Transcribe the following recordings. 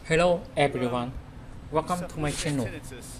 Hello everyone, welcome to Suffer my with a bit of channel. tinnitus.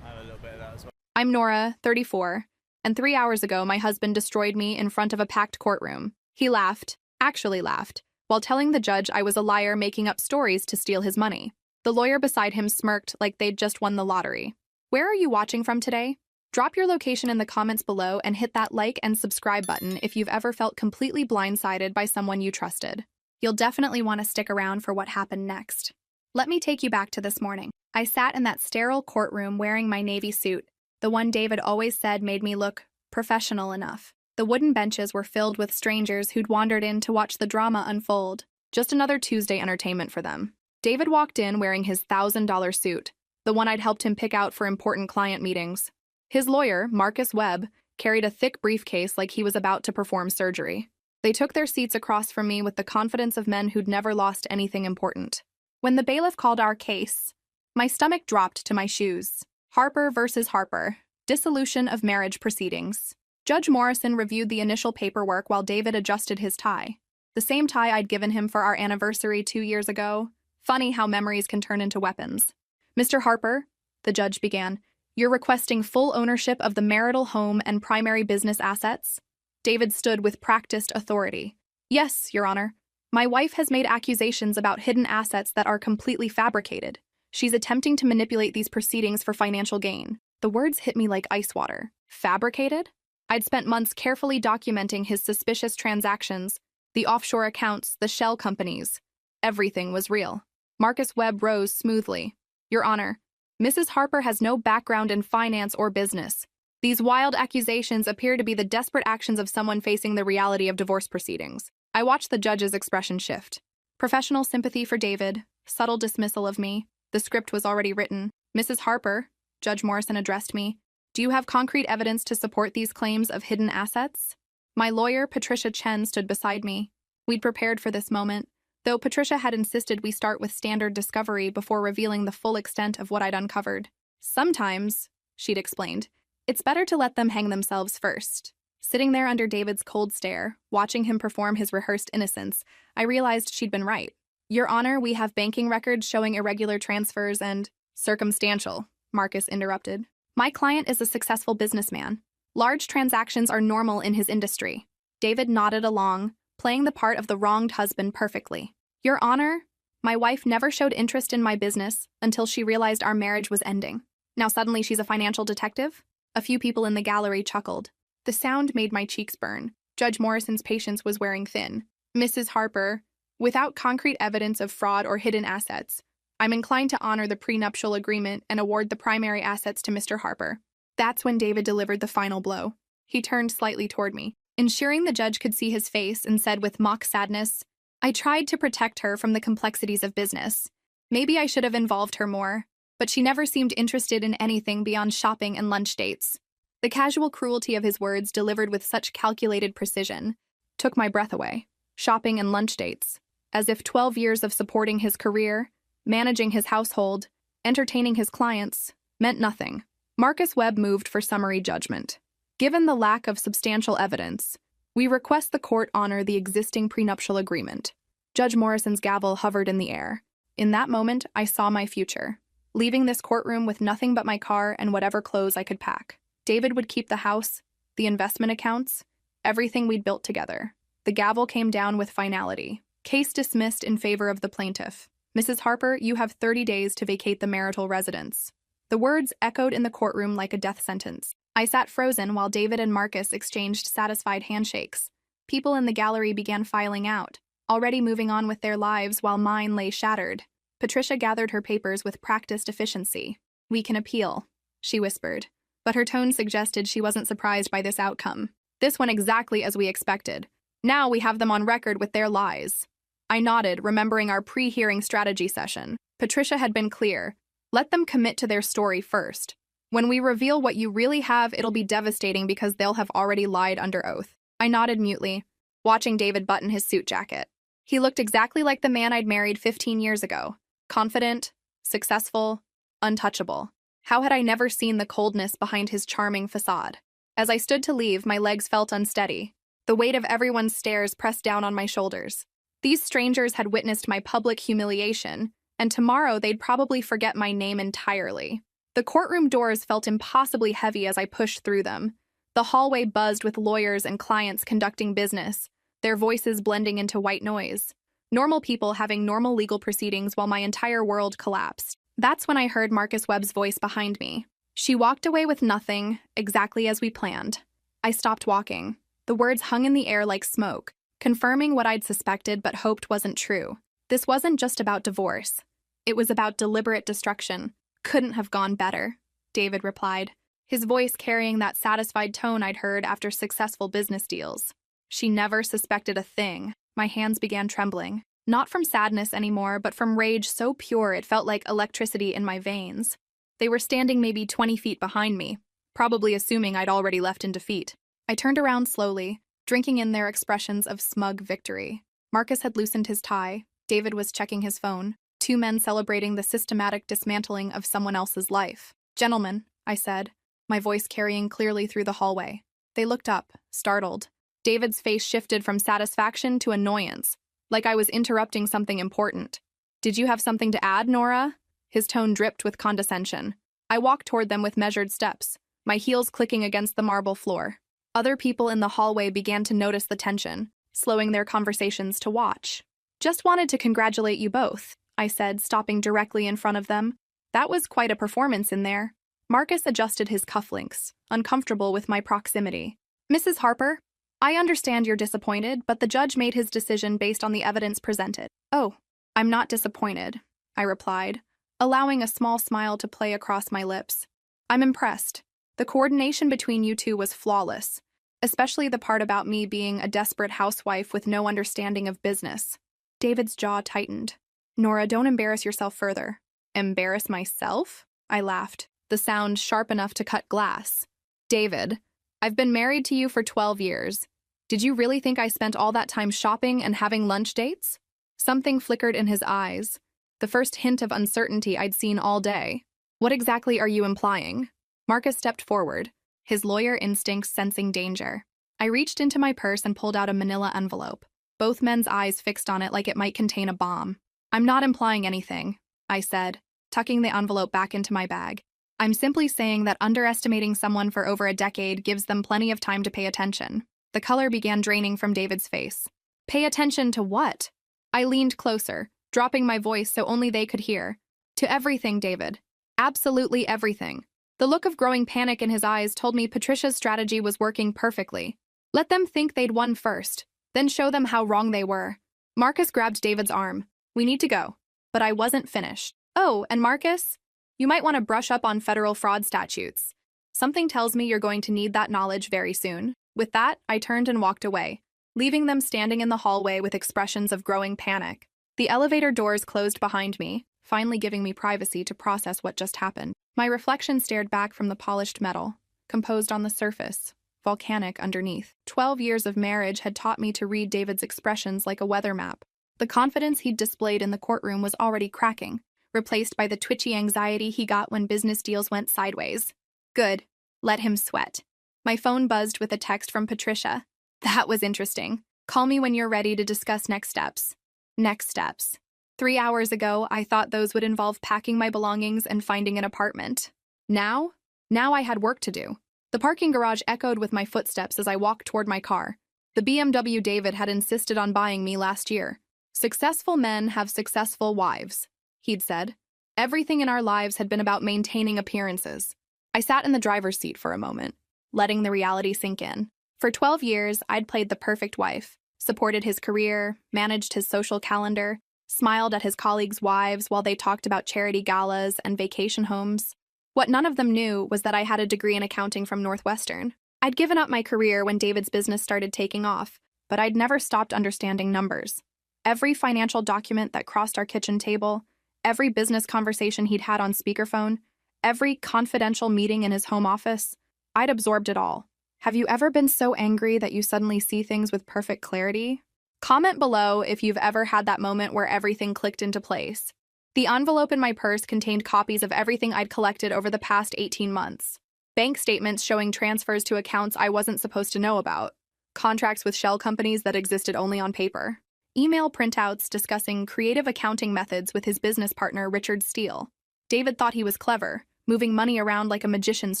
I have a little bit of that as well. I'm Nora, 34, and 3 hours ago my husband destroyed me in front of a packed courtroom. He laughed, actually laughed, while telling the judge I was a liar making up stories to steal his money. The lawyer beside him smirked like they'd just won the lottery. Where are you watching from today? Drop your location in the comments below and hit that like and subscribe button if you've ever felt completely blindsided by someone you trusted. You'll definitely want to stick around for what happened next. Let me take you back to this morning. I sat in that sterile courtroom wearing my navy suit, the one David always said made me look professional enough. The wooden benches were filled with strangers who'd wandered in to watch the drama unfold. Just another Tuesday entertainment for them. David walked in wearing his $1,000 suit, the one I'd helped him pick out for important client meetings. His lawyer, Marcus Webb, carried a thick briefcase like he was about to perform surgery. They took their seats across from me with the confidence of men who'd never lost anything important. When the bailiff called our case, my stomach dropped to my shoes. Harper versus Harper, dissolution of marriage proceedings. Judge Morrison reviewed the initial paperwork while David adjusted his tie. The same tie I'd given him for our anniversary 2 years ago. Funny how memories can turn into weapons. Mr. Harper, the judge began, you're requesting full ownership of the marital home and primary business assets? David stood with practiced authority. Yes, Your Honor. My wife has made accusations about hidden assets that are completely fabricated. She's attempting to manipulate these proceedings for financial gain. The words hit me like ice water. Fabricated? I'd spent months carefully documenting his suspicious transactions, the offshore accounts, the shell companies. Everything was real. Marcus Webb rose smoothly. Your Honor, Mrs. Harper has no background in finance or business. These wild accusations appear to be the desperate actions of someone facing the reality of divorce proceedings. I watched the judge's expression shift. Professional sympathy for David, subtle dismissal of me. The script was already written. Mrs. Harper, Judge Morrison addressed me, do you have concrete evidence to support these claims of hidden assets? My lawyer, Patricia Chen, stood beside me. We'd prepared for this moment, though Patricia had insisted we start with standard discovery before revealing the full extent of what I'd uncovered. Sometimes, she'd explained, it's better to let them hang themselves first. Sitting there under David's cold stare, watching him perform his rehearsed innocence, I realized she'd been right. Your Honor, we have banking records showing irregular transfers and… Circumstantial, Marcus interrupted. My client is a successful businessman. Large transactions are normal in his industry. David nodded along, playing the part of the wronged husband perfectly. Your Honor, my wife never showed interest in my business until she realized our marriage was ending. Now suddenly she's a financial detective? A few people in the gallery chuckled. The sound made my cheeks burn. Judge Morrison's patience was wearing thin. Mrs. Harper, without concrete evidence of fraud or hidden assets, I'm inclined to honor the prenuptial agreement and award the primary assets to Mr. Harper. That's when David delivered the final blow. He turned slightly toward me, ensuring the judge could see his face, and said with mock sadness, I tried to protect her from the complexities of business. Maybe I should have involved her more, but she never seemed interested in anything beyond shopping and lunch dates. The casual cruelty of his words, delivered with such calculated precision, took my breath away. Shopping and lunch dates, as if 12 years of supporting his career, managing his household, entertaining his clients, meant nothing. Marcus Webb moved for summary judgment. Given the lack of substantial evidence, we request the court honor the existing prenuptial agreement. Judge Morrison's gavel hovered in the air. In that moment, I saw my future, leaving this courtroom with nothing but my car and whatever clothes I could pack. David would keep the house, the investment accounts, everything we'd built together. The gavel came down with finality. Case dismissed in favor of the plaintiff. Mrs. Harper, you have 30 days to vacate the marital residence. The words echoed in the courtroom like a death sentence. I sat frozen while David and Marcus exchanged satisfied handshakes. People in the gallery began filing out, already moving on with their lives while mine lay shattered. Patricia gathered her papers with practiced efficiency. We can appeal, she whispered, but her tone suggested she wasn't surprised by this outcome. This went exactly as we expected. Now we have them on record with their lies. I nodded, remembering our pre-hearing strategy session. Patricia had been clear. Let them commit to their story first. When we reveal what you really have, it'll be devastating because they'll have already lied under oath. I nodded mutely, watching David button his suit jacket. He looked exactly like the man I'd married 15 years ago. Confident, successful, untouchable. How had I never seen the coldness behind his charming facade? As I stood to leave, my legs felt unsteady. The weight of everyone's stares pressed down on my shoulders. These strangers had witnessed my public humiliation, and tomorrow they'd probably forget my name entirely. The courtroom doors felt impossibly heavy as I pushed through them. The hallway buzzed with lawyers and clients conducting business, their voices blending into white noise. Normal people having normal legal proceedings while my entire world collapsed. That's when I heard Marcus Webb's voice behind me. She walked away with nothing, exactly as we planned. I stopped walking. The words hung in the air like smoke, confirming what I'd suspected but hoped wasn't true. This wasn't just about divorce. It was about deliberate destruction. Couldn't have gone better, David replied, his voice carrying that satisfied tone I'd heard after successful business deals. She never suspected a thing. My hands began trembling, not from sadness anymore, but from rage so pure it felt like electricity in my veins. They were standing maybe 20 feet behind me, probably assuming I'd already left in defeat. I turned around slowly, drinking in their expressions of smug victory. Marcus had loosened his tie. David was checking his phone. Two men celebrating the systematic dismantling of someone else's life. "Gentlemen," I said, my voice carrying clearly through the hallway. They looked up, startled. David's face shifted from satisfaction to annoyance, like I was interrupting something important. "Did you have something to add, Nora?" His tone dripped with condescension. I walked toward them with measured steps, my heels clicking against the marble floor. Other people in the hallway began to notice the tension, slowing their conversations to watch. "Just wanted to congratulate you both," I said, stopping directly in front of them. That was quite a performance in there. Marcus adjusted his cufflinks, uncomfortable with my proximity. "Mrs. Harper, I understand you're disappointed, but the judge made his decision based on the evidence presented." "Oh, I'm not disappointed," I replied, allowing a small smile to play across my lips. "I'm impressed. The coordination between you two was flawless, especially the part about me being a desperate housewife with no understanding of business." David's jaw tightened. "Nora, don't embarrass yourself further." "Embarrass myself?" I laughed, the sound sharp enough to cut glass. "David, I've been married to you for 12 years. Did you really think I spent all that time shopping and having lunch dates?" Something flickered in his eyes, the first hint of uncertainty I'd seen all day. "What exactly are you implying?" Marcus stepped forward, his lawyer instincts sensing danger. I reached into my purse and pulled out a manila envelope, both men's eyes fixed on it like it might contain a bomb. "I'm not implying anything," I said, tucking the envelope back into my bag. "I'm simply saying that underestimating someone for over a decade gives them plenty of time to pay attention." The color began draining from David's face. "Pay attention to what?" I leaned closer, dropping my voice so only they could hear. "To everything, David. Absolutely everything." The look of growing panic in his eyes told me Patricia's strategy was working perfectly. Let them think they'd won first, then show them how wrong they were. Marcus grabbed David's arm. "We need to go." But I wasn't finished. "Oh, and Marcus, you might want to brush up on federal fraud statutes. Something tells me you're going to need that knowledge very soon." With that, I turned and walked away, leaving them standing in the hallway with expressions of growing panic. The elevator doors closed behind me, finally giving me privacy to process what just happened. My reflection stared back from the polished metal, composed on the surface, volcanic underneath. 12 years of marriage had taught me to read David's expressions like a weather map. The confidence he'd displayed in the courtroom was already cracking, replaced by the twitchy anxiety he got when business deals went sideways. Good. Let him sweat. My phone buzzed with a text from Patricia. "That was interesting. Call me when you're ready to discuss next steps." Next steps. 3 hours ago, I thought those would involve packing my belongings and finding an apartment. Now I had work to do. The parking garage echoed with my footsteps as I walked toward my car. The BMW David had insisted on buying me last year. "Successful men have successful wives," he'd said. Everything in our lives had been about maintaining appearances. I sat in the driver's seat for a moment, letting the reality sink in. For 12 years, I'd played the perfect wife, supported his career, managed his social calendar, smiled at his colleagues' wives while they talked about charity galas and vacation homes. What none of them knew was that I had a degree in accounting from Northwestern. I'd given up my career when David's business started taking off, but I'd never stopped understanding numbers. Every financial document that crossed our kitchen table, every business conversation he'd had on speakerphone, every confidential meeting in his home office, I'd absorbed it all. Have you ever been so angry that you suddenly see things with perfect clarity? Comment below if you've ever had that moment where everything clicked into place. The envelope in my purse contained copies of everything I'd collected over the past 18 months. Bank statements showing transfers to accounts I wasn't supposed to know about. Contracts with shell companies that existed only on paper. Email printouts discussing creative accounting methods with his business partner, Richard Steele. David thought he was clever, moving money around like a magician's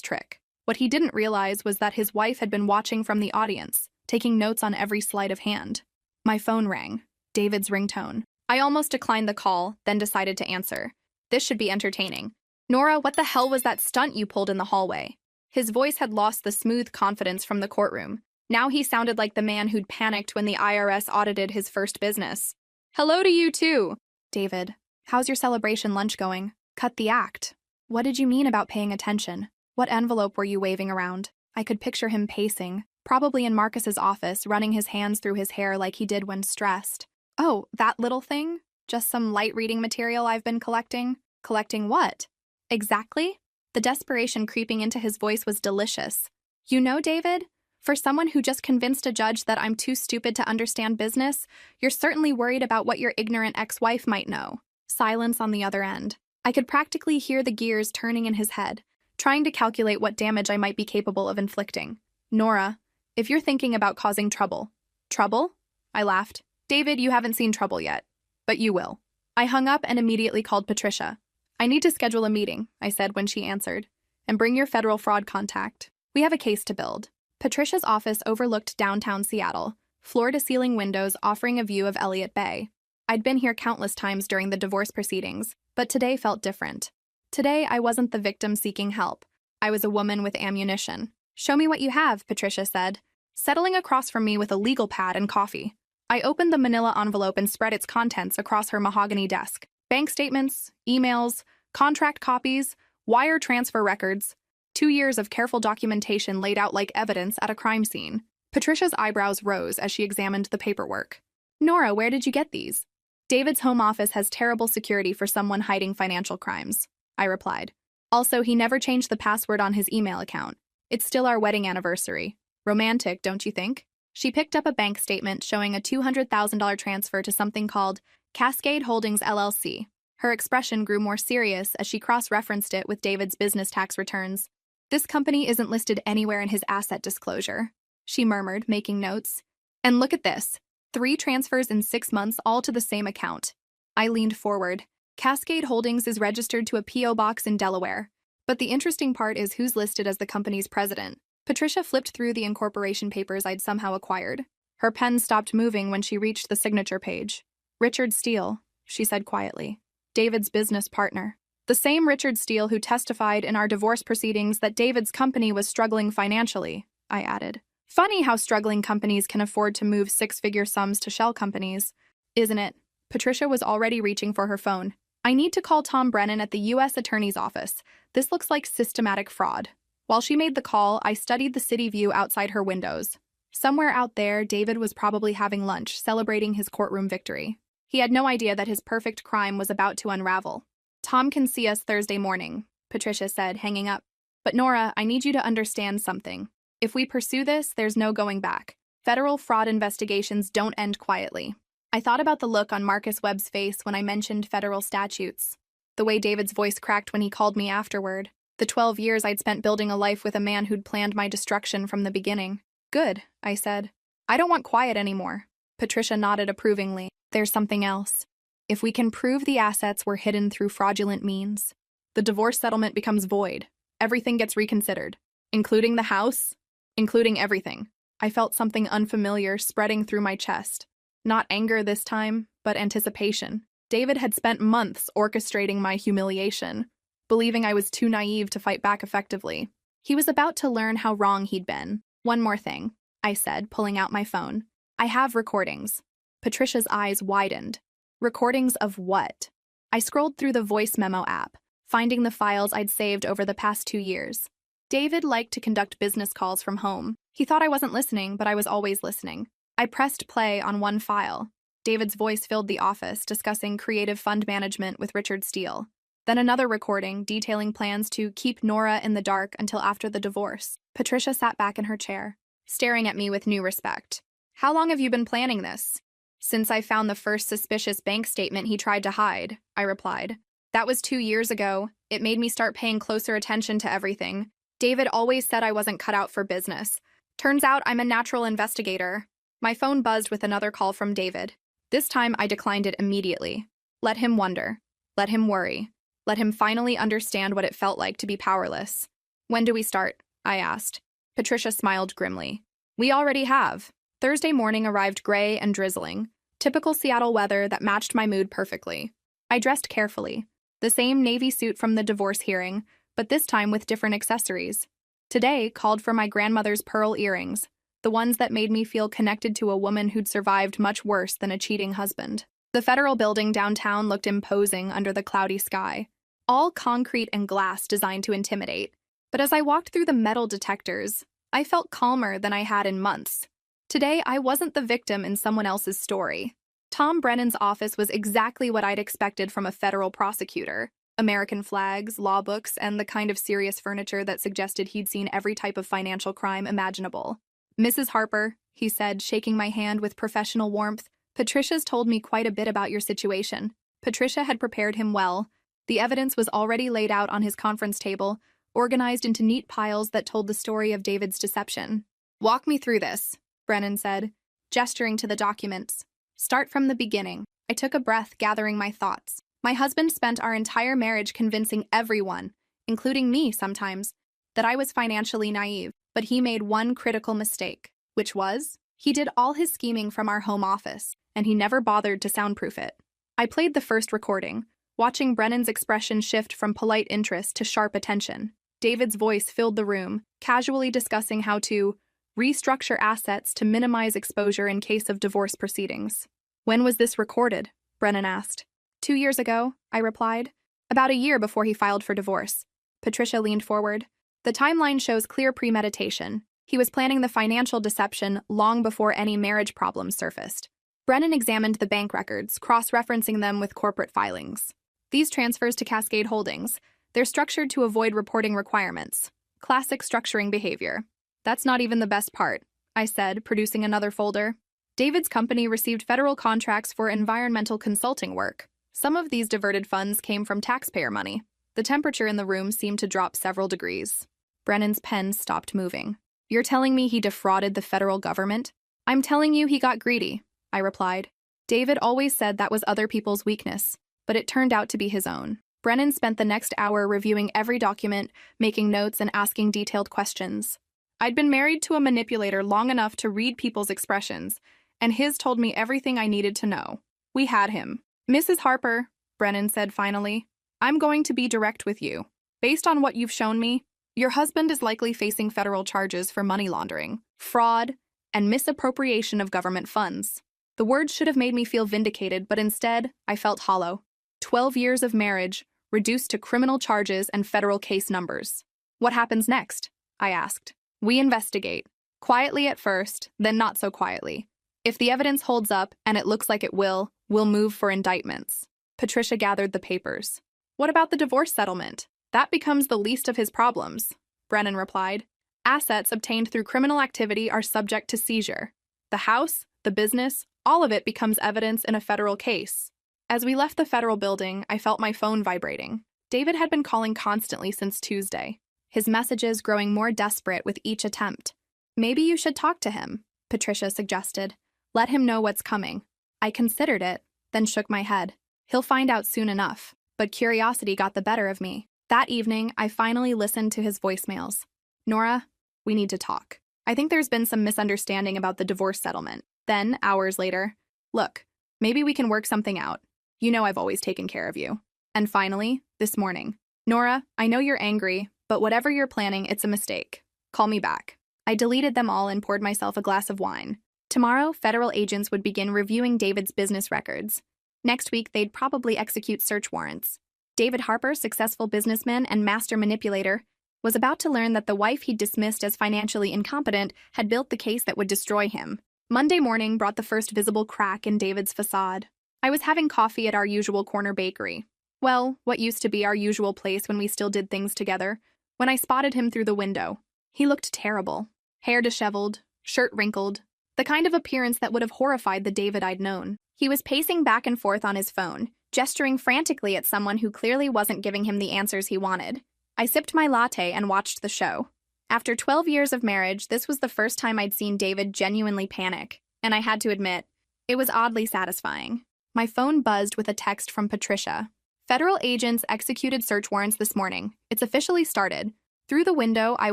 trick. What he didn't realize was that his wife had been watching from the audience, taking notes on every sleight of hand. My phone rang. David's ringtone. I almost declined the call, then decided to answer. This should be entertaining. Nora, what the hell was that stunt you pulled in the hallway? His voice had lost the smooth confidence from the courtroom. Now he sounded like the man who'd panicked when the IRS audited his first business. Hello to you too. David, how's your celebration lunch going? Cut the act. What did you mean about paying attention? What envelope were you waving around? I could picture him pacing, probably in Marcus's office, running his hands through his hair like he did when stressed. Oh, that little thing? Just some light reading material I've been collecting? Collecting what? Exactly? The desperation creeping into his voice was delicious. You know, David, for someone who just convinced a judge that I'm too stupid to understand business, you're certainly worried about what your ignorant ex-wife might know. Silence on the other end. I could practically hear the gears turning in his head, trying to calculate what damage I might be capable of inflicting. Nora, if you're thinking about causing trouble. Trouble? I laughed. David, you haven't seen trouble yet. But you will. I hung up and immediately called Patricia. I need to schedule a meeting, I said when she answered. And bring your federal fraud contact. We have a case to build. Patricia's office overlooked downtown Seattle, floor-to-ceiling windows offering a view of Elliott Bay. I'd been here countless times during the divorce proceedings, but today felt different. Today, I wasn't the victim seeking help. I was a woman with ammunition. Show me what you have, Patricia said, settling across from me with a legal pad and coffee. I opened the manila envelope and spread its contents across her mahogany desk. Bank statements, emails, contract copies, wire transfer records. 2 years of careful documentation laid out like evidence at a crime scene. Patricia's eyebrows rose as she examined the paperwork. Nora, where did you get these? David's home office has terrible security for someone hiding financial crimes, I replied. Also, he never changed the password on his email account. It's still our wedding anniversary. Romantic, don't you think? She picked up a bank statement showing a $200,000 transfer to something called Cascade Holdings LLC. Her expression grew more serious as she cross-referenced it with David's business tax returns. This company isn't listed anywhere in his asset disclosure, she murmured, making notes. And look at this. 3 transfers in 6 months, all to the same account. I leaned forward. Cascade Holdings is registered to a P.O. box in Delaware. But the interesting part is who's listed as the company's president. Patricia flipped through the incorporation papers I'd somehow acquired. Her pen stopped moving when she reached the signature page. Richard Steele, she said quietly. David's business partner. The same Richard Steele who testified in our divorce proceedings that David's company was struggling financially, I added. Funny how struggling companies can afford to move 6-figure sums to shell companies, isn't it? Patricia was already reaching for her phone. I need to call Tom Brennan at the U.S. Attorney's Office. This looks like systematic fraud. While she made the call, I studied the city view outside her windows. Somewhere out there, David was probably having lunch, celebrating his courtroom victory. He had no idea that his perfect crime was about to unravel. Tom can see us Thursday morning, Patricia said, hanging up. But Nora, I need you to understand something. If we pursue this, there's no going back. Federal fraud investigations don't end quietly. I thought about the look on Marcus Webb's face when I mentioned federal statutes. The way David's voice cracked when he called me afterward. The 12 years I'd spent building a life with a man who'd planned my destruction from the beginning. Good, I said. I don't want quiet anymore. Patricia nodded approvingly. There's something else. If we can prove the assets were hidden through fraudulent means, the divorce settlement becomes void. Everything gets reconsidered. Including the house? Including everything. I felt something unfamiliar spreading through my chest. Not anger this time, but anticipation. David had spent months orchestrating my humiliation, believing I was too naive to fight back effectively. He was about to learn how wrong he'd been. One more thing, I said, pulling out my phone. I have recordings. Patricia's eyes widened. Recordings of what? I scrolled through the voice memo app, finding the files I'd saved over the past 2 years. David liked to conduct business calls from home. He thought I wasn't listening, but I was always listening. I pressed play on one file. David's voice filled the office, discussing creative fund management with Richard Steele. Then another recording detailing plans to keep Nora in the dark until after the divorce. Patricia sat back in her chair, staring at me with new respect. How long have you been planning this? Since I found the first suspicious bank statement he tried to hide, I replied. That was 2 years ago. It made me start paying closer attention to everything. David always said I wasn't cut out for business. Turns out I'm a natural investigator. My phone buzzed with another call from David. This time I declined it immediately. Let him wonder. Let him worry. Let him finally understand what it felt like to be powerless. When do we start? I asked. Patricia smiled grimly. We already have. Thursday morning arrived gray and drizzling. Typical Seattle weather that matched my mood perfectly. I dressed carefully. The same navy suit from the divorce hearing, but this time with different accessories. Today called for my grandmother's pearl earrings, the ones that made me feel connected to a woman who'd survived much worse than a cheating husband. The federal building downtown looked imposing under the cloudy sky, all concrete and glass designed to intimidate. But as I walked through the metal detectors, I felt calmer than I had in months. Today, I wasn't the victim in someone else's story. Tom Brennan's office was exactly what I'd expected from a federal prosecutor. American flags, law books, and the kind of serious furniture that suggested he'd seen every type of financial crime imaginable. Mrs. Harper, he said, shaking my hand with professional warmth, Patricia's told me quite a bit about your situation. Patricia had prepared him well. The evidence was already laid out on his conference table, organized into neat piles that told the story of David's deception. Walk me through this, Brennan said, gesturing to the documents. Start from the beginning. I took a breath, gathering my thoughts. My husband spent our entire marriage convincing everyone, including me sometimes, that I was financially naive, but he made one critical mistake, which was, he did all his scheming from our home office, and he never bothered to soundproof it. I played the first recording, watching Brennan's expression shift from polite interest to sharp attention. David's voice filled the room, casually discussing how to restructure assets to minimize exposure in case of divorce proceedings. When was this recorded? Brennan asked. 2 years ago, I replied. About a year before he filed for divorce. Patricia leaned forward. The timeline shows clear premeditation. He was planning the financial deception long before any marriage problems surfaced. Brennan examined the bank records, cross-referencing them with corporate filings. These transfers to Cascade Holdings, they're structured to avoid reporting requirements. Classic structuring behavior. That's not even the best part, I said, producing another folder. David's company received federal contracts for environmental consulting work. Some of these diverted funds came from taxpayer money. The temperature in the room seemed to drop several degrees. Brennan's pen stopped moving. You're telling me he defrauded the federal government? I'm telling you he got greedy, I replied. David always said that was other people's weakness, but it turned out to be his own. Brennan spent the next hour reviewing every document, making notes and asking detailed questions. I'd been married to a manipulator long enough to read people's expressions, and his told me everything I needed to know. We had him. Mrs. Harper, Brennan said finally, I'm going to be direct with you. Based on what you've shown me, your husband is likely facing federal charges for money laundering, fraud, and misappropriation of government funds. The words should have made me feel vindicated, but instead, I felt hollow. 12 years of marriage, reduced to criminal charges and federal case numbers. What happens next? I asked. We investigate. Quietly at first, then not so quietly. If the evidence holds up, and it looks like it will, we'll move for indictments. Patricia gathered the papers. What about the divorce settlement? That becomes the least of his problems, Brennan replied. Assets obtained through criminal activity are subject to seizure. The house, the business, all of it becomes evidence in a federal case. As we left the federal building, I felt my phone vibrating. David had been calling constantly since Tuesday, his messages growing more desperate with each attempt. Maybe you should talk to him, Patricia suggested. Let him know what's coming. I considered it, then shook my head. He'll find out soon enough, but curiosity got the better of me. That evening, I finally listened to his voicemails. Nora, we need to talk. I think there's been some misunderstanding about the divorce settlement. Then, hours later, look, maybe we can work something out. You know I've always taken care of you. And finally, this morning. Nora, I know you're angry, but whatever you're planning, it's a mistake. Call me back. I deleted them all and poured myself a glass of wine. Tomorrow, federal agents would begin reviewing David's business records. Next week, they'd probably execute search warrants. David Harper, successful businessman and master manipulator, was about to learn that the wife he'd dismissed as financially incompetent had built the case that would destroy him. Monday morning brought the first visible crack in David's facade. I was having coffee at our usual corner bakery. Well, what used to be our usual place when we still did things together, when I spotted him through the window. He looked terrible. Hair disheveled, shirt wrinkled, the kind of appearance that would have horrified the David I'd known. He was pacing back and forth on his phone, gesturing frantically at someone who clearly wasn't giving him the answers he wanted. I sipped my latte and watched the show. After 12 years of marriage, this was the first time I'd seen David genuinely panic, and I had to admit, It was oddly satisfying. My phone buzzed with a text from Patricia. Federal agents executed search warrants this morning. It's officially started. Through the window, I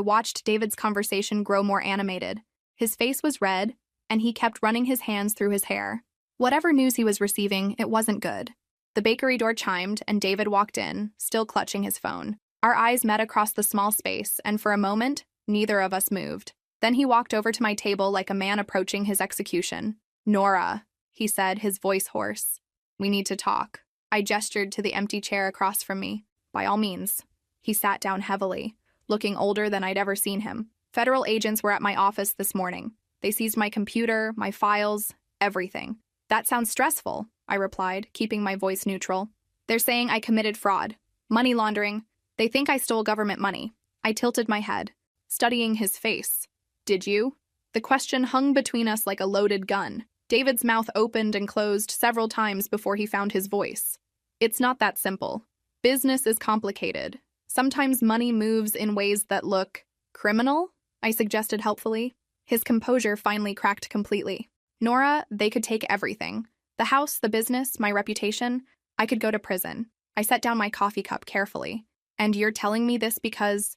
watched David's conversation grow more animated. His face was red, and he kept running his hands through his hair. Whatever news he was receiving, it wasn't good. The bakery door chimed, and David walked in, still clutching his phone. Our eyes met across the small space, and for a moment, neither of us moved. Then he walked over to my table like a man approaching his execution. "Nora," he said, his voice hoarse. "We need to talk." I gestured to the empty chair across from me. "By all means." He sat down heavily, looking older than I'd ever seen him. "Federal agents were at my office this morning. They seized my computer, my files, everything." "That sounds stressful," I replied, keeping my voice neutral. "They're saying I committed fraud, money laundering. They think I stole government money." I tilted my head, studying his face. "Did you?" The question hung between us like a loaded gun. David's mouth opened and closed several times before he found his voice. "It's not that simple. Business is complicated. Sometimes money moves in ways that look criminal," I suggested helpfully. His composure finally cracked completely. "Nora, they could take everything. The house, the business, my reputation. I could go to prison." I set down my coffee cup carefully. "And you're telling me this because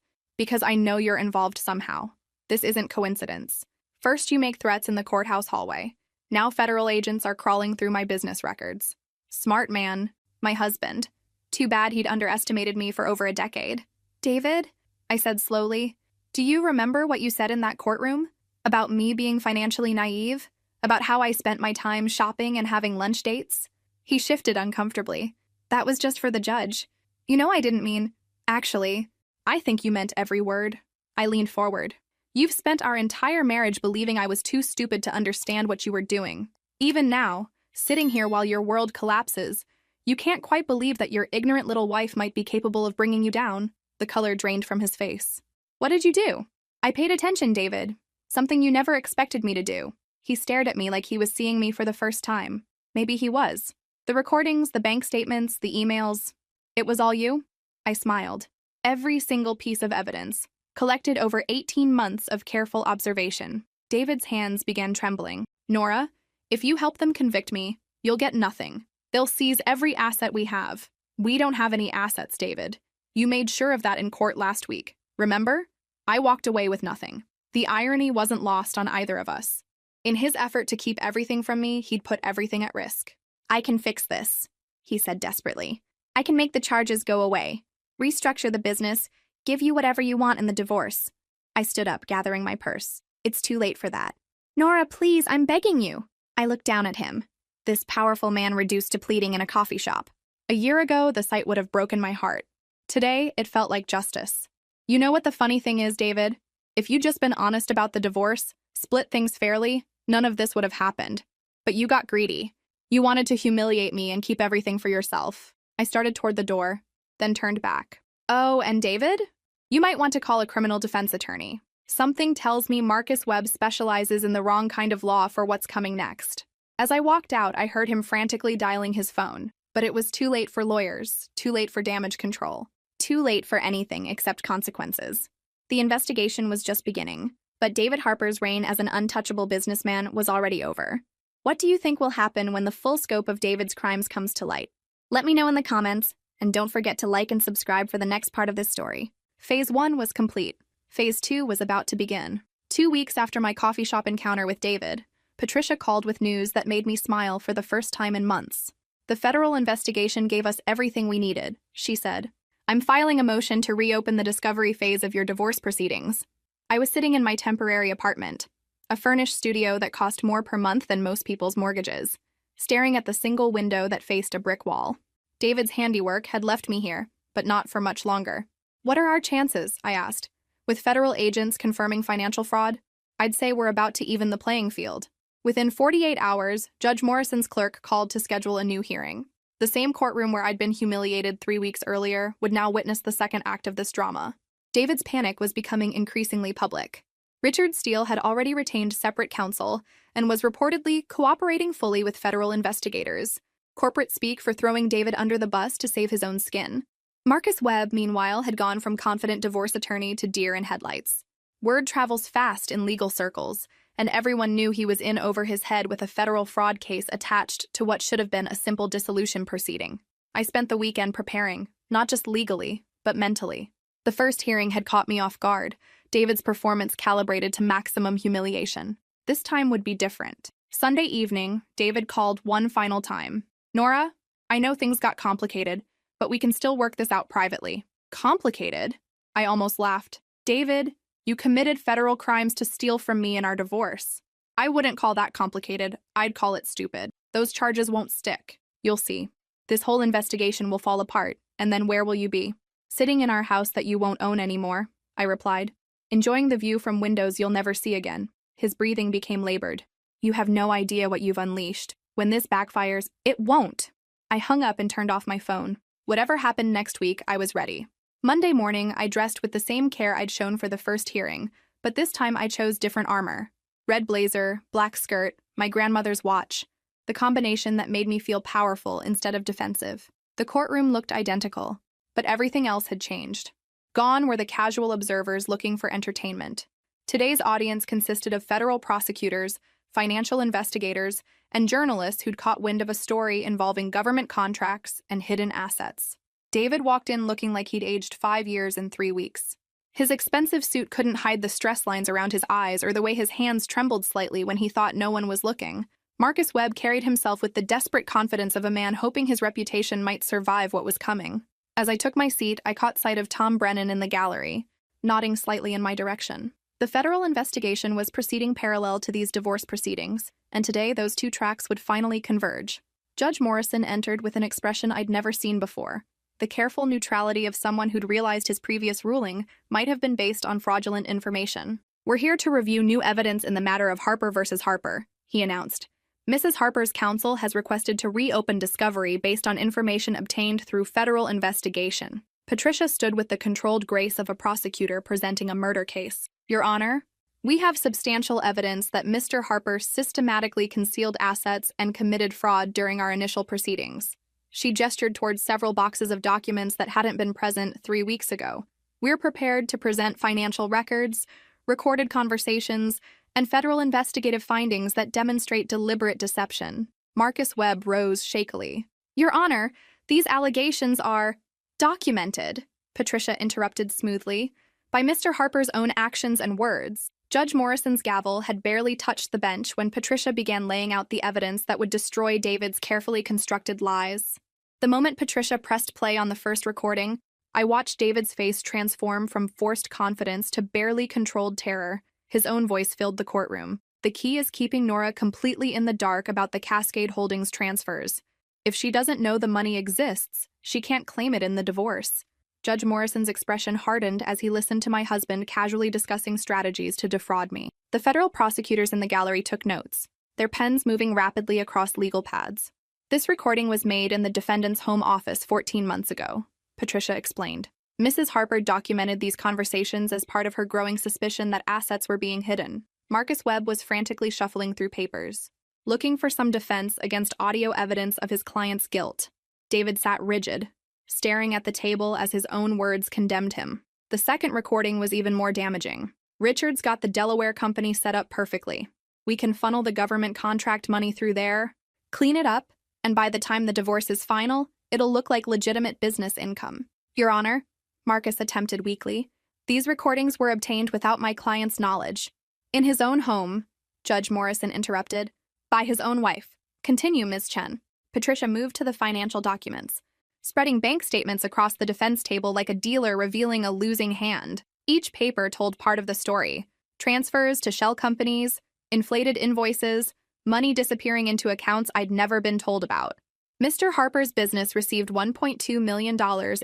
I know you're involved somehow. This isn't coincidence. First you make threats in the courthouse hallway. Now federal agents are crawling through my business records. Smart man. My husband. Too bad he'd underestimated me for over a decade." "David," I said slowly, "do you remember what you said in that courtroom? About me being financially naive? About how I spent my time shopping and having lunch dates?" He shifted uncomfortably. "That was just for the judge. You know I didn't mean— Actually, I think you meant every word." I leaned forward. "You've spent our entire marriage believing I was too stupid to understand what you were doing. Even now, sitting here while your world collapses, you can't quite believe that your ignorant little wife might be capable of bringing you down." The color drained from his face. "What did you do?" "I paid attention, David. Something you never expected me to do." He stared at me like he was seeing me for the first time. Maybe he was. "The recordings, the bank statements, the emails. It was all you?" I smiled. "Every single piece of evidence, collected over 18 months of careful observation." David's hands began trembling. "Nora, if you help them convict me, you'll get nothing. They'll seize every asset we have. We don't have any assets, David. You made sure of that in court last week. Remember? I walked away with nothing." The irony wasn't lost on either of us. In his effort to keep everything from me, he'd put everything at risk. "I can fix this," he said desperately. "I can make the charges go away, restructure the business, give you whatever you want in the divorce." I stood up, gathering my purse. "It's too late for that." "Nora, please, I'm begging you." I looked down at him. This powerful man reduced to pleading in a coffee shop. A year ago, the sight would have broken my heart. Today, it felt like justice. "You know what the funny thing is, David? If you'd just been honest about the divorce, split things fairly, none of this would have happened. But you got greedy. You wanted to humiliate me and keep everything for yourself." I started toward the door, then turned back. "Oh, and David? You might want to call a criminal defense attorney. Something tells me Marcus Webb specializes in the wrong kind of law for what's coming next." As I walked out, I heard him frantically dialing his phone. But it was too late for lawyers, too late for damage control, too late for anything except consequences. The investigation was just beginning, but David Harper's reign as an untouchable businessman was already over. What do you think will happen when the full scope of David's crimes comes to light? Let me know in the comments, and don't forget to like and subscribe for the next part of this story. Phase 1 was complete. Phase 2 was about to begin. 2 weeks after my coffee shop encounter with David, Patricia called with news that made me smile for the first time in months. "The federal investigation gave us everything we needed," she said. "I'm filing a motion to reopen the discovery phase of your divorce proceedings." I was sitting in my temporary apartment, a furnished studio that cost more per month than most people's mortgages, staring at the single window that faced a brick wall. David's handiwork had left me here, but not for much longer. "What are our chances?" I asked. "With federal agents confirming financial fraud, I'd say we're about to even the playing field." Within 48 hours, Judge Morrison's clerk called to schedule a new hearing. The same courtroom where I'd been humiliated 3 weeks earlier would now witness the second act of this drama. David's panic was becoming increasingly public. Richard Steele had already retained separate counsel and was reportedly cooperating fully with federal investigators, corporate speak for throwing David under the bus to save his own skin. Marcus Webb, meanwhile, had gone from confident divorce attorney to deer in headlights. Word travels fast in legal circles, and everyone knew he was in over his head with a federal fraud case attached to what should have been a simple dissolution proceeding. I spent the weekend preparing, not just legally, but mentally. The first hearing had caught me off guard, David's performance calibrated to maximum humiliation. This time would be different. Sunday evening, David called one final time. "Nora, I know things got complicated, but we can still work this out privately." "Complicated?" I almost laughed. "David, you committed federal crimes to steal from me in our divorce." "I wouldn't call that complicated. I'd call it stupid. Those charges won't stick. You'll see. This whole investigation will fall apart, and then where will you be?" "Sitting in our house that you won't own anymore," I replied. "Enjoying the view from windows you'll never see again." His breathing became labored. "You have no idea what you've unleashed. When this backfires, it won't." I hung up and turned off my phone. Whatever happened next week, I was ready. Monday morning, I dressed with the same care I'd shown for the first hearing, but this time I chose different armor. Red blazer, black skirt, my grandmother's watch. The combination that made me feel powerful instead of defensive. The courtroom looked identical, but everything else had changed. Gone were the casual observers looking for entertainment. Today's audience consisted of federal prosecutors, financial investigators, and journalists who'd caught wind of a story involving government contracts and hidden assets. David walked in looking like he'd aged 5 years in 3 weeks. His expensive suit couldn't hide the stress lines around his eyes or the way his hands trembled slightly when he thought no one was looking. Marcus Webb carried himself with the desperate confidence of a man hoping his reputation might survive what was coming. As I took my seat, I caught sight of Tom Brennan in the gallery, nodding slightly in my direction. The federal investigation was proceeding parallel to these divorce proceedings, and today those two tracks would finally converge. Judge Morrison entered with an expression I'd never seen before. The careful neutrality of someone who'd realized his previous ruling might have been based on fraudulent information. "We're here to review new evidence in the matter of Harper versus Harper," he announced. "Mrs. Harper's counsel has requested to reopen discovery based on information obtained through federal investigation." Patricia stood with the controlled grace of a prosecutor presenting a murder case. "Your Honor, we have substantial evidence that Mr. Harper systematically concealed assets and committed fraud during our initial proceedings." She gestured towards several boxes of documents that hadn't been present 3 weeks ago. "We're prepared to present financial records, recorded conversations, and federal investigative findings that demonstrate deliberate deception." Marcus Webb rose shakily. "Your Honor, these allegations are documented," Patricia interrupted smoothly, "by Mr. Harper's own actions and words." Judge Morrison's gavel had barely touched the bench when Patricia began laying out the evidence that would destroy David's carefully constructed lies. The moment Patricia pressed play on the first recording, I watched David's face transform from forced confidence to barely controlled terror. His own voice filled the courtroom. "The key is keeping Nora completely in the dark about the Cascade Holdings transfers. If she doesn't know the money exists, she can't claim it in the divorce." Judge Morrison's expression hardened as he listened to my husband casually discussing strategies to defraud me. The federal prosecutors in the gallery took notes, their pens moving rapidly across legal pads. "This recording was made in the defendant's home office 14 months ago," Patricia explained. "Mrs. Harper documented these conversations as part of her growing suspicion that assets were being hidden." Marcus Webb was frantically shuffling through papers, looking for some defense against audio evidence of his client's guilt. David sat rigid, staring at the table as his own words condemned him. The second recording was even more damaging. "Richard's got the Delaware company set up perfectly. We can funnel the government contract money through there, clean it up, and by the time the divorce is final, it'll look like legitimate business income." "Your Honor," Marcus attempted weakly, "these recordings were obtained without my client's knowledge." "In his own home," Judge Morrison interrupted, "by his own wife." "Continue, Ms. Chen." Patricia moved to the financial documents, spreading bank statements across the defense table like a dealer revealing a losing hand. Each paper told part of the story: transfers to shell companies, inflated invoices, money disappearing into accounts I'd never been told about. Mr. Harper's business received $1.2 million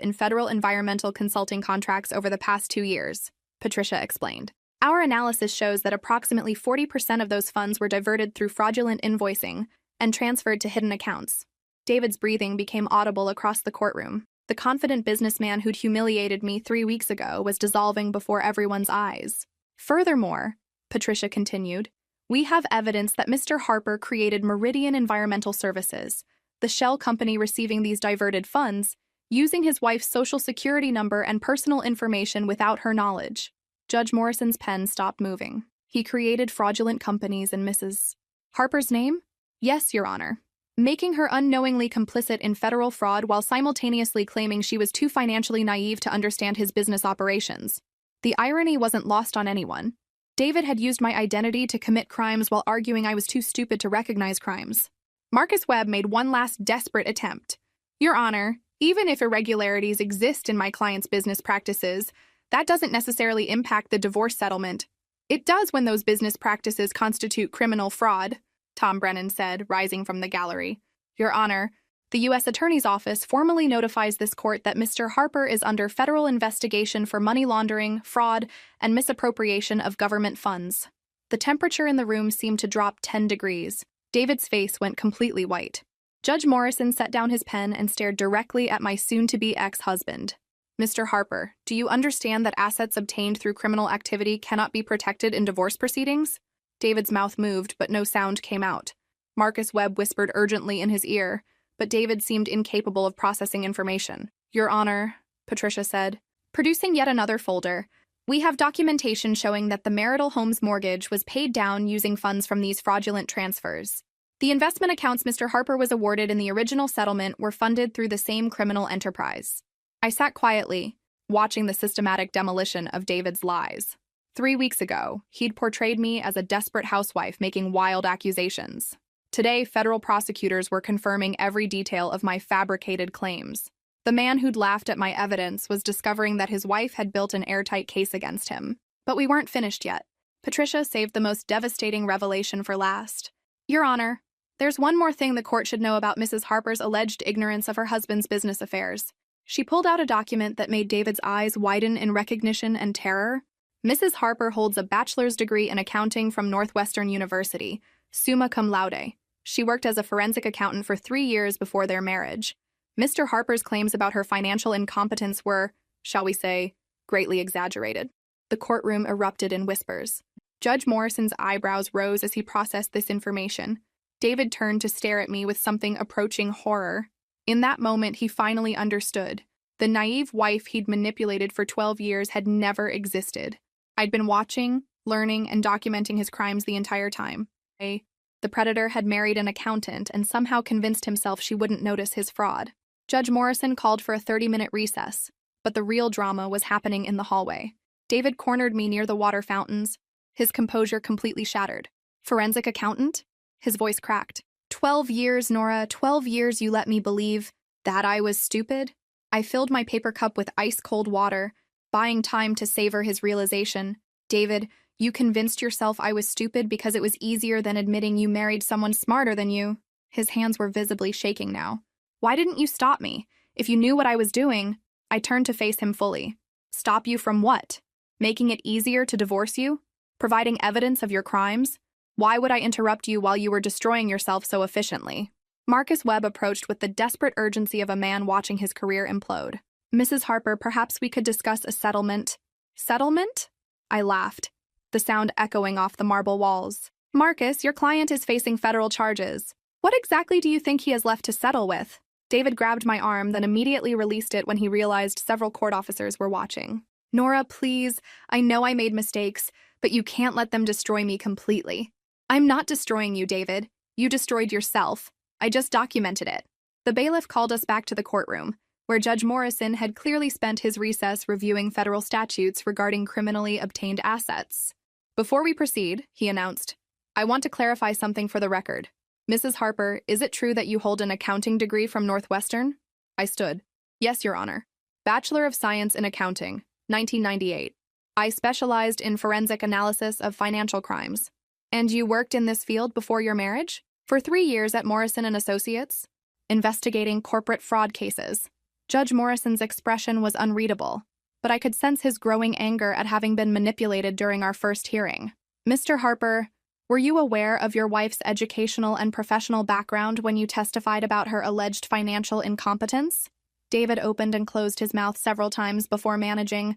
in federal environmental consulting contracts over the past 2 years, Patricia explained. "Our analysis shows that approximately 40% of those funds were diverted through fraudulent invoicing and transferred to hidden accounts." David's breathing became audible across the courtroom. The confident businessman who'd humiliated me 3 weeks ago was dissolving before everyone's eyes. "Furthermore," Patricia continued, "we have evidence that Mr. Harper created Meridian Environmental Services, the shell company receiving these diverted funds, using his wife's social security number and personal information without her knowledge." Judge Morrison's pen stopped moving. He created fraudulent companies in Mrs. Harper's name? Yes, Your Honor. Making her unknowingly complicit in federal fraud while simultaneously claiming she was too financially naive to understand his business operations. The irony wasn't lost on anyone. David had used my identity to commit crimes while arguing I was too stupid to recognize crimes. Marcus Webb made one last desperate attempt. Your Honor, even if irregularities exist in my client's business practices, that doesn't necessarily impact the divorce settlement. It does when those business practices constitute criminal fraud, Tom Brennan said, rising from the gallery. Your Honor, the U.S. Attorney's Office formally notifies this court that Mr. Harper is under federal investigation for money laundering, fraud, and misappropriation of government funds. The temperature in the room seemed to drop 10 degrees. David's face went completely white. Judge Morrison set down his pen and stared directly at my soon-to-be ex-husband. Mr. Harper, do you understand that assets obtained through criminal activity cannot be protected in divorce proceedings? David's mouth moved, but no sound came out. Marcus Webb whispered urgently in his ear, but David seemed incapable of processing information. Your Honor, Patricia said, producing yet another folder, we have documentation showing that the marital home's mortgage was paid down using funds from these fraudulent transfers. The investment accounts Mr. Harper was awarded in the original settlement were funded through the same criminal enterprise. I sat quietly, watching the systematic demolition of David's lies. 3 weeks ago, he'd portrayed me as a desperate housewife making wild accusations. Today, federal prosecutors were confirming every detail of my fabricated claims. The man who'd laughed at my evidence was discovering that his wife had built an airtight case against him. But we weren't finished yet. Patricia saved the most devastating revelation for last. Your Honor, there's one more thing the court should know about Mrs. Harper's alleged ignorance of her husband's business affairs. She pulled out a document that made David's eyes widen in recognition and terror. Mrs. Harper holds a bachelor's degree in accounting from Northwestern University, summa cum laude. She worked as a forensic accountant for 3 years before their marriage. Mr. Harper's claims about her financial incompetence were, shall we say, greatly exaggerated. The courtroom erupted in whispers. Judge Morrison's eyebrows rose as he processed this information. David turned to stare at me with something approaching horror. In that moment, he finally understood. The naive wife he'd manipulated for 12 years had never existed. I'd been watching, learning, and documenting his crimes the entire time. The predator had married an accountant and somehow convinced himself she wouldn't notice his fraud. Judge Morrison called for a 30-minute recess, but the real drama was happening in the hallway. David cornered me near the water fountains, his composure completely shattered. Forensic accountant? His voice cracked. 12 years, Nora, 12 years you let me believe that I was stupid? I filled my paper cup with ice-cold water, buying time to savor his realization. David, you convinced yourself I was stupid because it was easier than admitting you married someone smarter than you. His hands were visibly shaking now. Why didn't you stop me? If you knew what I was doing, I turned to face him fully. Stop you from what? Making it easier to divorce you? Providing evidence of your crimes? Why would I interrupt you while you were destroying yourself so efficiently? Marcus Webb approached with the desperate urgency of a man watching his career implode. Mrs. Harper, perhaps we could discuss a settlement. Settlement? I laughed, the sound echoing off the marble walls. Marcus, your client is facing federal charges. What exactly do you think he has left to settle with? David grabbed my arm, then immediately released it when he realized several court officers were watching. Nora, please, I know I made mistakes, but you can't let them destroy me completely. I'm not destroying you, David. You destroyed yourself. I just documented it. The bailiff called us back to the courtroom, where Judge Morrison had clearly spent his recess reviewing federal statutes regarding criminally obtained assets. Before we proceed, he announced, I want to clarify something for the record. Mrs. Harper, is it true that you hold an accounting degree from Northwestern? I stood. Yes, Your Honor. Bachelor of Science in Accounting, 1998. I specialized in forensic analysis of financial crimes. And you worked in this field before your marriage? For 3 years at Morrison & Associates, investigating corporate fraud cases. Judge Morrison's expression was unreadable, but I could sense his growing anger at having been manipulated during our first hearing. Mr. Harper, were you aware of your wife's educational and professional background when you testified about her alleged financial incompetence? David opened and closed his mouth several times before managing.